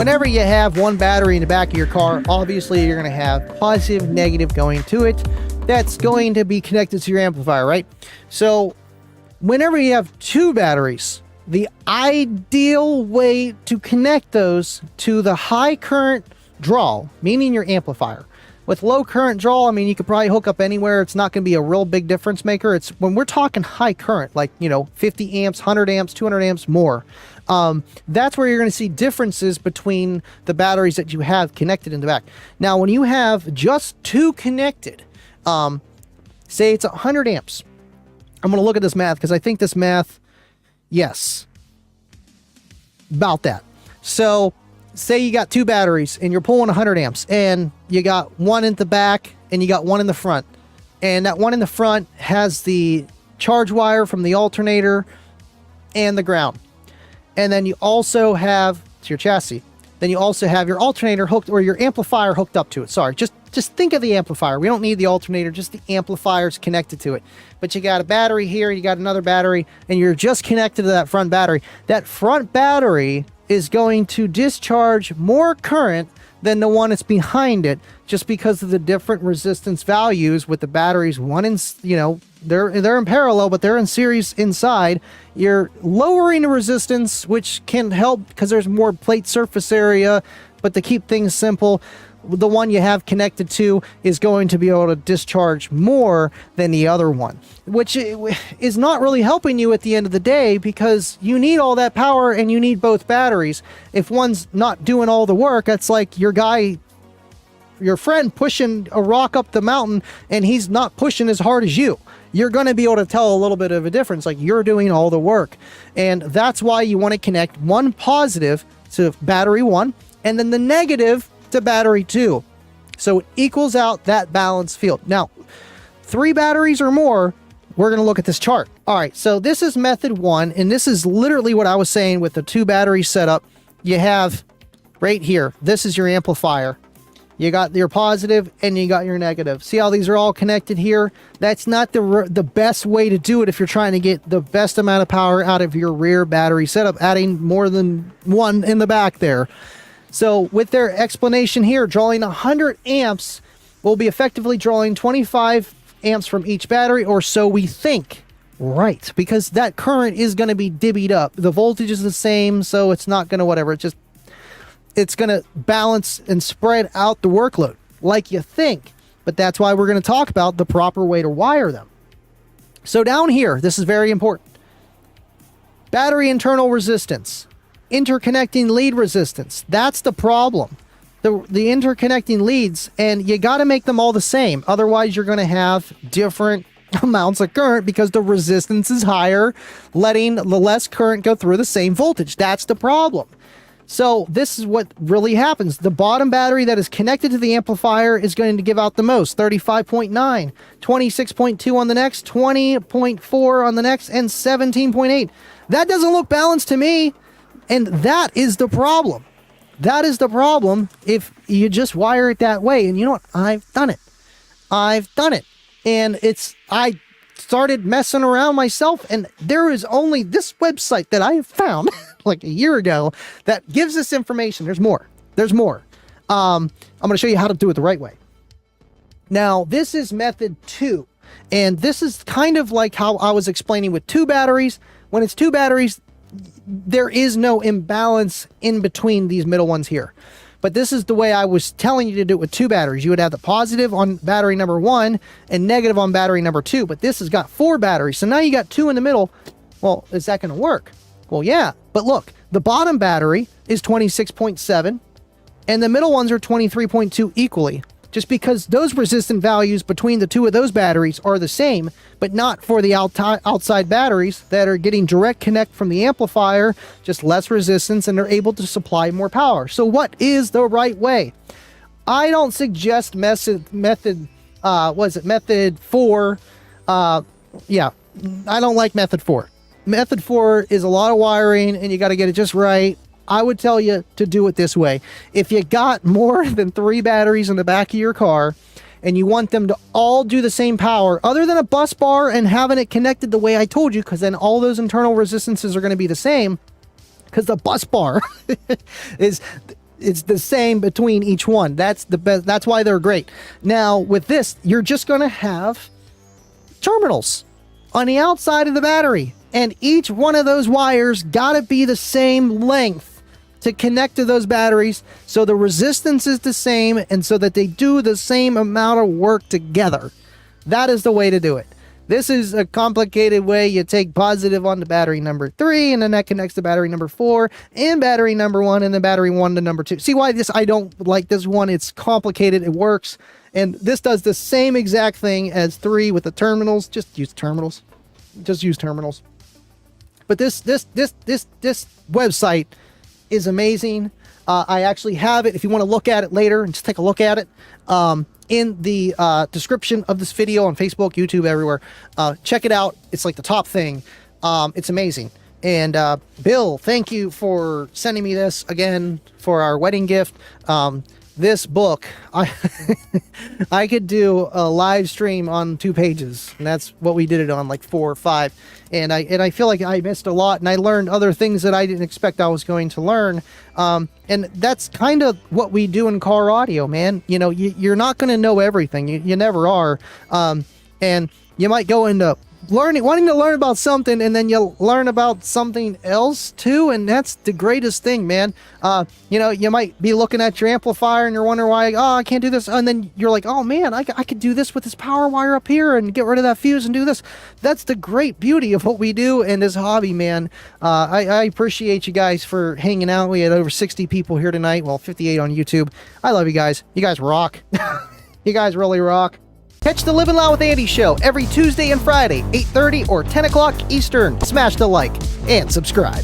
Whenever you have one battery in the back of your car, obviously you're going to have positive, negative going to it. That's going to be connected to your amplifier, right? So whenever you have two batteries, the ideal way to connect those to the high current draw, meaning your amplifier. With low current draw, I mean, you could probably hook up anywhere. It's not going to be a real big difference maker. It's when we're talking high current, like, 50 amps, 100 amps, 200 amps more. That's where you're going to see differences between the batteries that you have connected in the back. Now, when you have just two connected, say it's 100 amps. I'm going to look at this math because I think this math, yes, about that. So say you got two batteries and you're pulling 100 amps and you got one in the back and you got one in the front. And that one in the front has the charge wire from the alternator and the ground. And then you also have, it's your chassis. Then you also have your alternator hooked, or your amplifier hooked up to it. Sorry, just think of the amplifier. We don't need the alternator, just the amplifier's connected to it. But you got a battery here, you got another battery, and you're just connected to that front battery. That front battery is going to discharge more current than the one that's behind it, just because of the different resistance values with the batteries. One in, they're in parallel, but they're in series inside. You're lowering the resistance, which can help because there's more plate surface area. But to keep things simple, the one you have connected to is going to be able to discharge more than the other one, which is not really helping you at the end of the day, because you need all that power and you need both batteries. If one's not doing all the work, that's like your friend pushing a rock up the mountain and he's not pushing as hard as you. You're going to be able to tell a little bit of a difference, like you're doing all the work. And that's why you want to connect one positive to battery one and then the negative to battery 2, so it equals out that balance field. Now, 3 batteries or more, we're going to look at this chart. All right, so this is method 1, and this is literally what I was saying with the 2 battery setup. You have right here, this is your amplifier. You got your positive and you got your negative. See how these are all connected here? That's not the best way to do it if you're trying to get the best amount of power out of your rear battery setup, adding more than one in the back there. So with their explanation here, drawing 100 amps will be effectively drawing 25 amps from each battery, or so we think. Right, because that current is going to be divvied up. The voltage is the same, so it's not going to whatever. It's going to balance and spread out the workload like you think. But that's why we're going to talk about the proper way to wire them. So down here, this is very important. Battery internal resistance. Interconnecting lead resistance. That's the problem. The interconnecting leads, and you got to make them all the same. Otherwise, you're going to have different amounts of current because the resistance is higher, letting the less current go through the same voltage. That's the problem. So this is what really happens. The bottom battery that is connected to the amplifier is going to give out the most, 35.9, 26.2 on the next, 20.4 on the next, and 17.8. That doesn't look balanced to me. And that is the problem. That is the problem if you just wire it that way. And you know what? I've done it. And I started messing around myself, and there is only this website that I have found like a year ago that gives this information. There's more. I'm going to show you how to do it the right way. Now, this is method 2. And this is kind of like how I was explaining with 2 batteries. When it's 2 batteries, there is no imbalance in between these middle ones here. But this is the way I was telling you to do it with 2 batteries. You would have the positive on battery number 1 and negative on battery number 2. But this has got 4 batteries. So now you got 2 in the middle. Well, is that going to work? Well, yeah. But look, the bottom battery is 26.7 and the middle ones are 23.2 equally. Just because those resistant values between the 2 of those batteries are the same, but not for the outside batteries that are getting direct connect from the amplifier, just less resistance, and they're able to supply more power. So what is the right way? I don't suggest method 4. Yeah, I don't like method 4. Method 4 is a lot of wiring and you got to get it just right. I would tell you to do it this way. If you got more than 3 batteries in the back of your car and you want them to all do the same power, other than a bus bar and having it connected the way I told you, because then all those internal resistances are going to be the same, because the bus bar is it's the same between each one. That's the best. That's why they're great. Now with this, you're just going to have terminals on the outside of the battery, and each one of those wires got to be the same length to connect to those batteries, so the resistance is the same and so that they do the same amount of work together. That is the way to do it. This is a complicated way. You take positive on the battery number 3, and then that connects to battery number 4 and battery number 1, and then battery 1 to number 2. See why this I don't like this one? It's complicated. It works, and this does the same exact thing as 3 with the terminals. Just use terminals. Just use terminals. But this website is amazing. I actually have it. If you want to look at it later and just take a look at it, in the description of this video on Facebook, YouTube, everywhere. Check it out. It's like the top thing. It's amazing. And Bill, thank you for sending me this again for our wedding gift. This book, I could do a live stream on 2 pages, and that's what we did it on, like 4 or 5. And I feel like I missed a lot, and I learned other things that I didn't expect I was going to learn. And that's kind of what we do in car audio, man. You know, you're not going to know everything. You never are. And you might go into wanting to learn about something, and then you'll learn about something else too, and that's the greatest thing, man. You know, you might be looking at your amplifier and you're wondering why, oh, I can't do this, and then you're like, oh man, I could do this with this power wire up here and get rid of that fuse and do this. That's the great beauty of what we do in this hobby, man. I appreciate you guys for hanging out. We had over 60 people here tonight, well, 58 on YouTube. I love you guys. You guys rock. You guys really rock. Catch the Livin Loud with Andy show every Tuesday and Friday, 8:30 or 10 o'clock Eastern. Smash the like and subscribe.